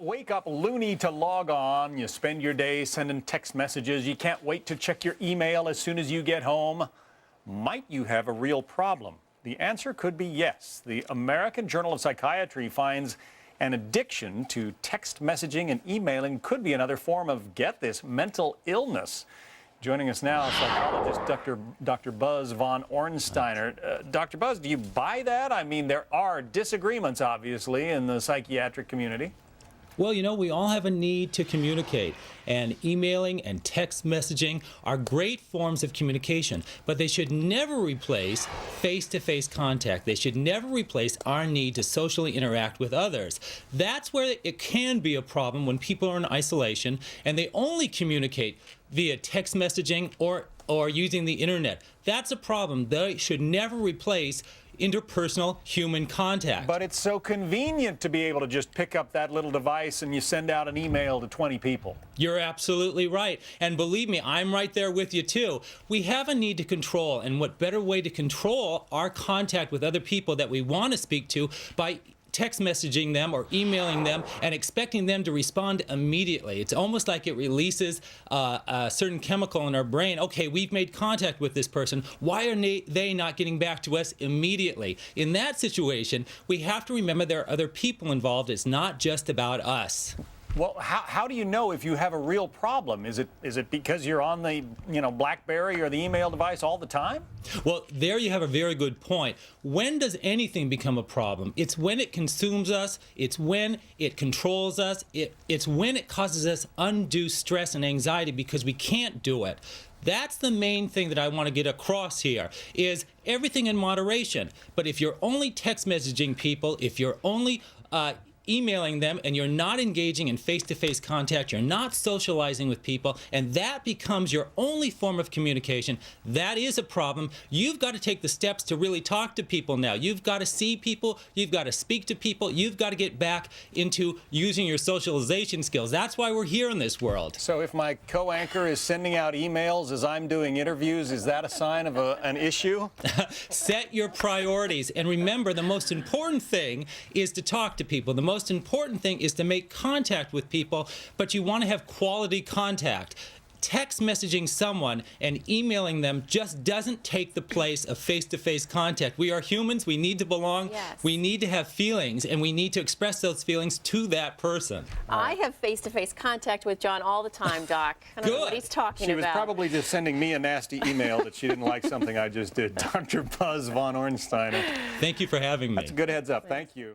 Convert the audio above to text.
wake up loony to log on. You spend your day sending text messages. You can't wait to check your email as soon as you get home. Might you have a real problem? The answer could be yes. The American Journal of Psychiatry finds an addiction to text messaging and emailing could be another form of, get this, mental illness. Joining us now, psychologist Dr. Buzz von Ornsteiner. Dr. Buzz, do you buy that? I mean, there are disagreements, obviously, in the psychiatric community. Well, you know, we all have a need to communicate, and emailing and text messaging are great forms of communication, but they should never replace face-to-face contact. They should never replace our need to socially interact with others. That's where it can be a problem when people are in isolation and they only communicate via text messaging or using the internet. That's a problem. They should never replace interpersonal human contact. But it's so convenient to be able to just pick up that little device and you send out an email to 20 people. You're absolutely right. And believe me, I'm right there with you too. We have a need to control, and what better way to control our contact with other people that we want to speak to by text messaging them or emailing them and expecting them to respond immediately. It's almost like it releases a certain chemical in our brain. Okay, we've made contact with this person. Why are they not getting back to us immediately? In that situation, we have to remember there are other people involved. It's not just about us. Well, how do you know if you have a real problem? Is it because you're on the BlackBerry or the email device all the time? Well, there you have a very good point. When does anything become a problem? It's when it consumes us. It's when it controls us. It's when it causes us undue stress and anxiety because we can't do it. That's the main thing that I want to get across here, is everything in moderation. But if you're only text messaging people, if you're only emailing them and you're not engaging in face-to-face contact, you're not socializing with people, and that becomes your only form of communication, that is a problem. You've got to take the steps to really talk to people now. You've got to see people, you've got to speak to people, you've got to get back into using your socialization skills. That's why we're here in this world. So if my co-anchor is sending out emails as I'm doing interviews, is that a sign of an issue? Set your priorities, and remember, the most important thing is to talk to people. The most important thing is to make contact with people, but you want to have quality contact. Text messaging someone and emailing them just doesn't take the place of face-to-face contact. We are humans. We need to belong. Yes. We need to have feelings, and we need to express those feelings to that person. I have face-to-face contact with John all the time, Doc. I don't know what he's talking She about. was probably just sending me a nasty email that she didn't like something I just did. Dr. Buzz von Ornsteiner. Thank you for having me. That's a good heads up. Thank you.